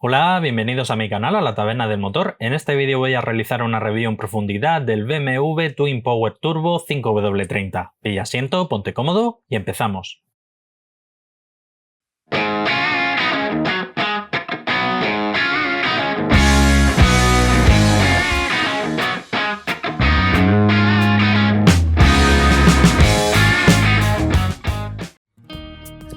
Hola, bienvenidos a mi canal, a la Taberna del Motor. En este vídeo voy a realizar una review en profundidad del BMW Twin Power Turbo 5W30. Pilla asiento, ponte cómodo y empezamos.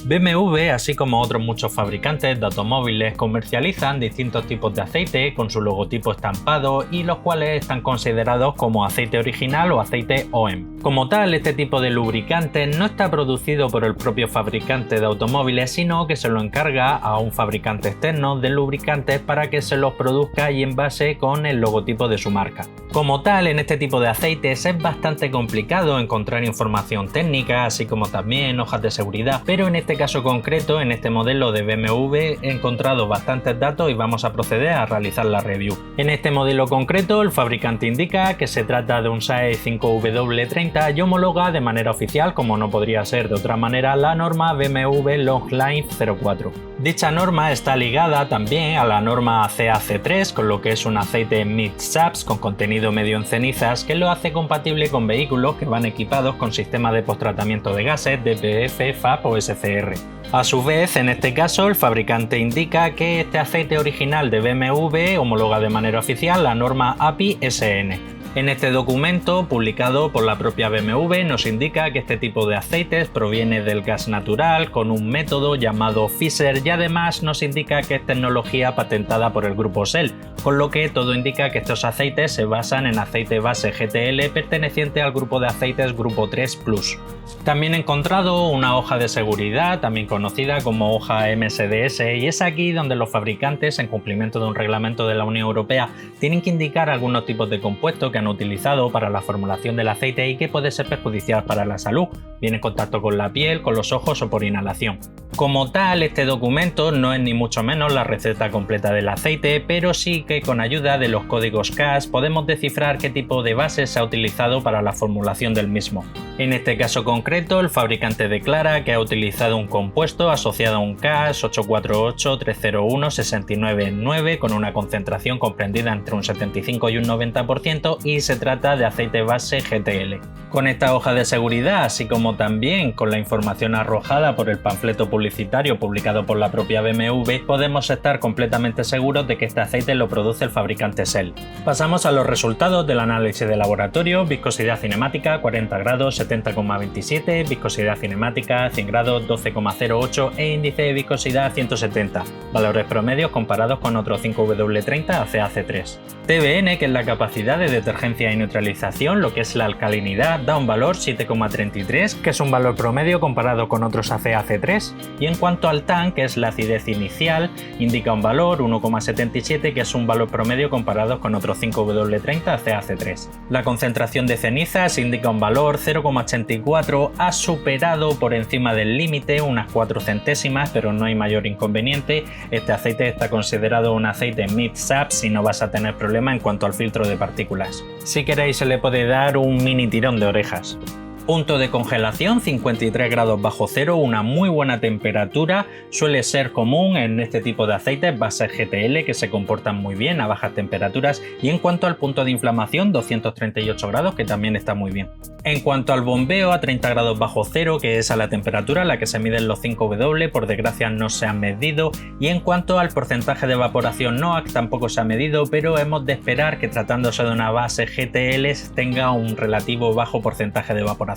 BMW, así como otros muchos fabricantes de automóviles, comercializan distintos tipos de aceite con su logotipo estampado y los cuales están considerados como aceite original o aceite OEM. Como tal, este tipo de lubricante no está producido por el propio fabricante de automóviles, sino que se lo encarga a un fabricante externo de lubricantes para que se los produzca y envase con el logotipo de su marca. Como tal, en este tipo de aceites es bastante complicado encontrar información técnica, así como también hojas de seguridad, pero en este caso concreto, en este modelo de BMW, he encontrado bastantes datos y vamos a proceder a realizar la review. En este modelo concreto, el fabricante indica que se trata de un SAE 5W30 y homologa de manera oficial, como no podría ser de otra manera, la norma BMW Long Life 04. Dicha norma está ligada también a la norma CAC3, con lo que es un aceite mid-SAPS con contenido medio en cenizas, que lo hace compatible con vehículos que van equipados con sistema de posttratamiento de gases DPF, FAP o SCR. A su vez, en este caso, el fabricante indica que este aceite original de BMW homologa de manera oficial la norma API-SN. En este documento, publicado por la propia BMW, nos indica que este tipo de aceites proviene del gas natural con un método llamado Fischer y además nos indica que es tecnología patentada por el grupo Shell, con lo que todo indica que estos aceites se basan en aceite base GTL perteneciente al grupo de aceites Grupo 3 Plus. También he encontrado una hoja de seguridad, también conocida como hoja MSDS, y es aquí donde los fabricantes, en cumplimiento de un reglamento de la Unión Europea, tienen que indicar algunos tipos de compuestos que han utilizado para la formulación del aceite y que puede ser perjudicial para la salud, bien en contacto con la piel, con los ojos o por inhalación. Como tal, este documento no es ni mucho menos la receta completa del aceite, pero sí que con ayuda de los códigos CAS podemos descifrar qué tipo de base se ha utilizado para la formulación del mismo. En este caso concreto, el fabricante declara que ha utilizado un compuesto asociado a un CAS 848-301-699 con una concentración comprendida entre un 75 y un 90% y se trata de aceite base GTL. Con esta hoja de seguridad, así como también con la información arrojada por el panfleto publicitario publicado por la propia BMW, podemos estar completamente seguros de que este aceite lo produce el fabricante Shell. Pasamos a los resultados del análisis de laboratorio: viscosidad cinemática 40 grados 70,27, viscosidad cinemática 100 grados 12,08 e índice de viscosidad 170, valores promedios comparados con otro 5W30 ACAC3. TBN, que es la capacidad de detergencia y neutralización, lo que es la alcalinidad, da un valor 7,33, que es un valor promedio comparado con otros ACAC3, y en cuanto al TAN, que es la acidez inicial, indica un valor 1,77, que es un valor promedio comparado con otros 5W30 ACAC3. La concentración de cenizas indica un valor 0,84, ha superado por encima del límite unas 4 centésimas, pero no hay mayor inconveniente. Este aceite está considerado un aceite mid-SAPS y no vas a tener problema en cuanto al filtro de partículas. Si queréis se le puede dar un mini tirón de orejas. Punto de congelación 53 grados bajo cero, una muy buena temperatura, suele ser común en este tipo de aceites base GTL que se comportan muy bien a bajas temperaturas, y en cuanto al punto de inflamación 238 grados, que también está muy bien. En cuanto al bombeo a 30 grados bajo cero, que es a la temperatura a la que se miden los 5W, por desgracia no se han medido, y en cuanto al porcentaje de evaporación NOAC tampoco se ha medido, pero hemos de esperar que tratándose de una base GTL tenga un relativo bajo porcentaje de evaporación.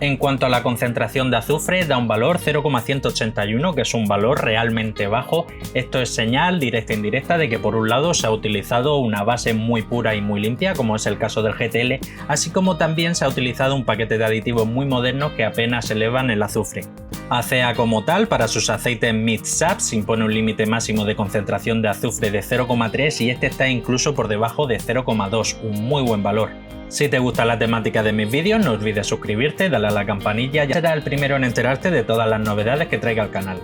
En cuanto a la concentración de azufre, da un valor 0,181, que es un valor realmente bajo. Esto es señal directa e indirecta de que por un lado se ha utilizado una base muy pura y muy limpia, como es el caso del GTL, así como también se ha utilizado un paquete de aditivos muy modernos que apenas elevan el azufre. ACEA como tal, para sus aceites mid-SAPS, impone un límite máximo de concentración de azufre de 0,3 y este está incluso por debajo de 0,2, un muy buen valor. Si te gusta la temática de mis vídeos, no olvides suscribirte, darle a la campanilla, ya serás el primero en enterarte de todas las novedades que traiga el canal.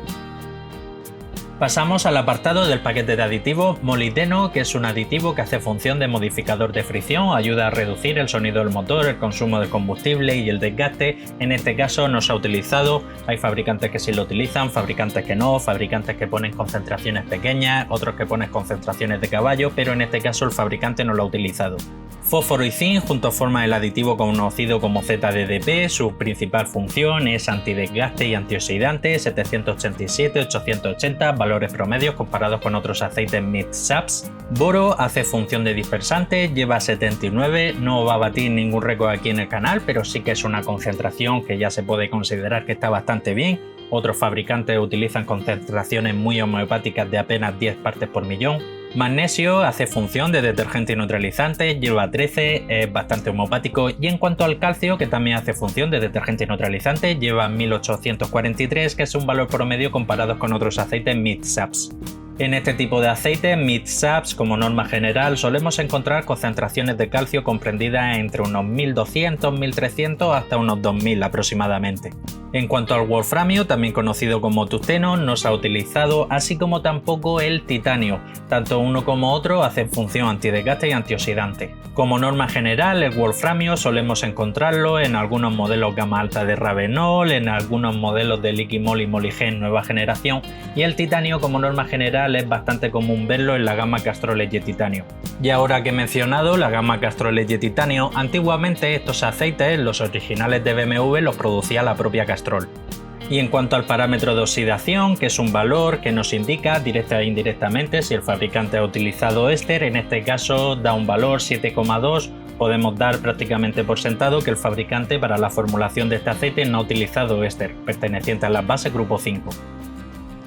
Pasamos al apartado del paquete de aditivos molibdeno, que es un aditivo que hace función de modificador de fricción, ayuda a reducir el sonido del motor, el consumo de combustible y el desgaste. En este caso no se ha utilizado, hay fabricantes que sí lo utilizan, fabricantes que no, fabricantes que ponen concentraciones pequeñas, otros que ponen concentraciones de caballo, pero en este caso el fabricante no lo ha utilizado. Fósforo y zinc juntos forman el aditivo conocido como ZDDP, su principal función es antidesgaste y antioxidante, 787-880 valores promedios comparados con otros aceites mid-SAPs. Boro hace función de dispersante, lleva 79, no va a batir ningún récord aquí en el canal, pero sí que es una concentración que ya se puede considerar que está bastante bien. Otros fabricantes utilizan concentraciones muy homeopáticas de apenas 10 partes por millón. Magnesio hace función de detergente y neutralizante, lleva 13, es bastante homeopático, y en cuanto al calcio, que también hace función de detergente y neutralizante, lleva 1843, que es un valor promedio comparado con otros aceites mid-SAPs. En este tipo de aceites mid-SAPs, como norma general, solemos encontrar concentraciones de calcio comprendidas entre unos 1200, 1300 hasta unos 2000 aproximadamente. En cuanto al wolframio, también conocido como tungsteno, no se ha utilizado, así como tampoco el titanio. Tanto uno como otro hacen función antidesgaste y antioxidante. Como norma general, el wolframio solemos encontrarlo en algunos modelos gama alta de Ravenol, en algunos modelos de Liquimol y Moligen nueva generación, y el titanio como norma general es bastante común verlo en la gama Castrol Edge Titanio. Y ahora que he mencionado la gama Castrol Edge Titanio, antiguamente estos aceites, los originales de BMW, los producía la propia Castrol. Y en cuanto al parámetro de oxidación, que es un valor que nos indica directa e indirectamente si el fabricante ha utilizado éster, en este caso da un valor 7,2, podemos dar prácticamente por sentado que el fabricante para la formulación de este aceite no ha utilizado éster, perteneciente a las bases grupo 5.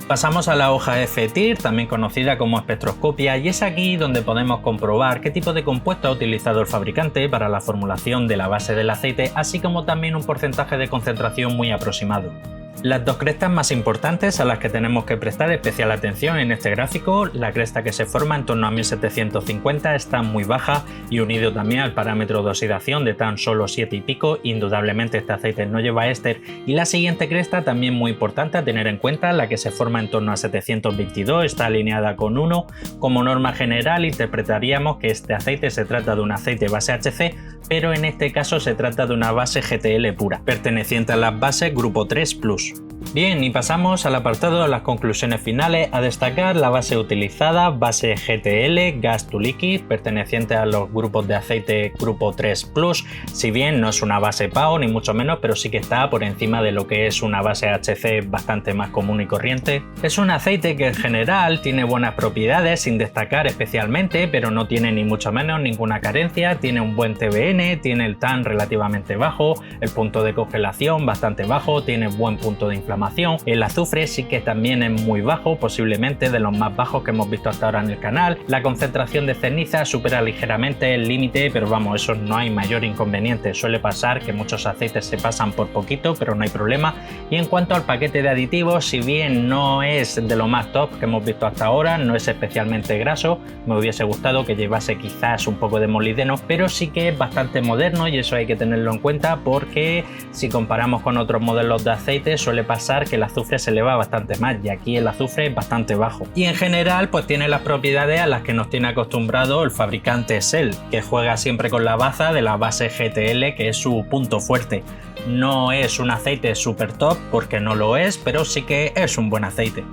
Pasamos a la hoja F-TIR, también conocida como espectroscopia, y es aquí donde podemos comprobar qué tipo de compuesto ha utilizado el fabricante para la formulación de la base del aceite, así como también un porcentaje de concentración muy aproximado. Las dos crestas más importantes a las que tenemos que prestar especial atención en este gráfico, la cresta que se forma en torno a 1750 está muy baja y unido también al parámetro de oxidación de tan solo 7 y pico, indudablemente este aceite no lleva éster, y la siguiente cresta también muy importante a tener en cuenta, la que se forma en torno a 722, está alineada con 1, como norma general interpretaríamos que este aceite se trata de un aceite base HC, pero en este caso se trata de una base GTL pura, perteneciente a las bases grupo 3+. Bien, y pasamos al apartado de las conclusiones finales, a destacar la base utilizada, base GTL, Gas to Liquid, perteneciente a los grupos de aceite grupo 3+, si bien no es una base PAO ni mucho menos, pero sí que está por encima de lo que es una base HC bastante más común y corriente. Es un aceite que en general tiene buenas propiedades, sin destacar especialmente, pero no tiene ni mucho menos ninguna carencia, tiene un buen TBN, tiene el TAN relativamente bajo, el punto de congelación bastante bajo, tiene buen punto de inflamación, el azufre sí que también es muy bajo, posiblemente de los más bajos que hemos visto hasta ahora en el canal, la concentración de ceniza supera ligeramente el límite, pero vamos, eso no hay mayor inconveniente, suele pasar que muchos aceites se pasan por poquito, pero no hay problema. Y en cuanto al paquete de aditivos, si bien no es de lo más top que hemos visto hasta ahora, no es especialmente graso, me hubiese gustado que llevase quizás un poco de molibdeno, pero sí que es bastante moderno y eso hay que tenerlo en cuenta porque si comparamos con otros modelos de aceite suele pasar que el azufre se eleva bastante más y aquí el azufre es bastante bajo. Y en general pues tiene las propiedades a las que nos tiene acostumbrado el fabricante Shell, que juega siempre con la baza de la base GTL, que es su punto fuerte. No es un aceite super top porque no lo es, pero sí que es un buen aceite.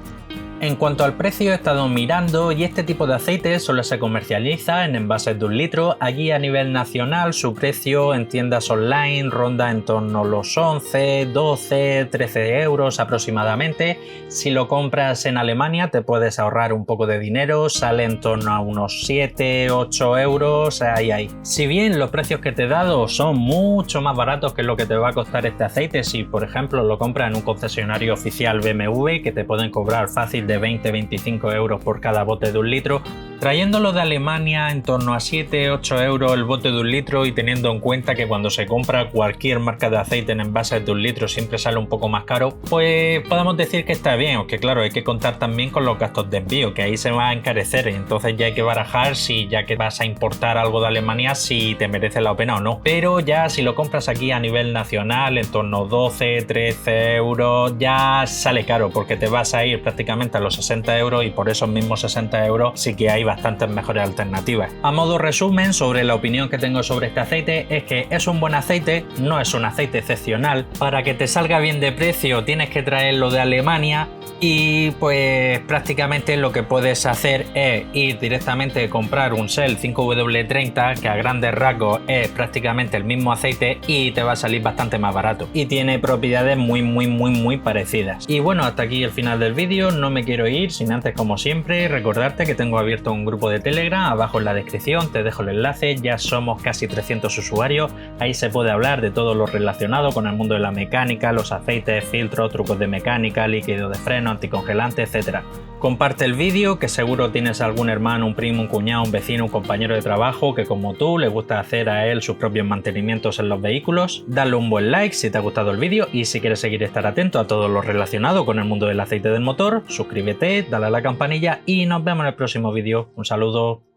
En cuanto al precio, he estado mirando y este tipo de aceite solo se comercializa en envases de 1 litro. Allí a nivel nacional su precio en tiendas online ronda en torno a los 11, 12, 13 euros aproximadamente. Si lo compras en Alemania te puedes ahorrar un poco de dinero, sale en torno a unos 7, 8 euros, ahí. Si bien los precios que te he dado son mucho más baratos que lo que te va a costar este aceite, si por ejemplo lo compras en un concesionario oficial BMW que te pueden cobrar fácil de 20-25 euros por cada bote de 1 litro, Trayéndolo de Alemania en torno a 7-8 euros el bote de 1 litro y teniendo en cuenta que cuando se compra cualquier marca de aceite en envases de 1 litro siempre sale un poco más caro, pues podemos decir que está bien, aunque claro, hay que contar también con los gastos de envío, que ahí se va a encarecer, y entonces ya hay que barajar si ya que vas a importar algo de Alemania si te merece la pena o no. Pero ya si lo compras aquí a nivel nacional en torno a 12-13 euros ya sale caro, porque te vas a ir prácticamente a los 60 euros y por esos mismos 60 euros sí que hay bastantes mejores alternativas. A modo resumen sobre la opinión que tengo sobre este aceite es que es un buen aceite, no es un aceite excepcional. Para que te salga bien de precio tienes que traerlo de Alemania y pues prácticamente lo que puedes hacer es ir directamente a comprar un Shell 5W30 que a grandes rasgos es prácticamente el mismo aceite y te va a salir bastante más barato y tiene propiedades muy parecidas. Y bueno, hasta aquí el final del vídeo. No me quiero ir sin antes, como siempre, recordarte que tengo abierto un grupo de Telegram, abajo en la descripción te dejo el enlace. Ya somos casi 300 usuarios, ahí se puede hablar de todo lo relacionado con el mundo de la mecánica, los aceites, filtros, trucos de mecánica, líquido de freno, anticongelante, etcétera. Comparte el vídeo, que seguro tienes algún hermano, un primo, un cuñado, un vecino, un compañero de trabajo que como tú le gusta hacer a él sus propios mantenimientos en los vehículos. Dale un buen like si te ha gustado el vídeo y si quieres seguir estar atento a todo lo relacionado con el mundo del aceite del motor, suscríbete, dale a la campanilla y nos vemos en el próximo vídeo. Un saludo.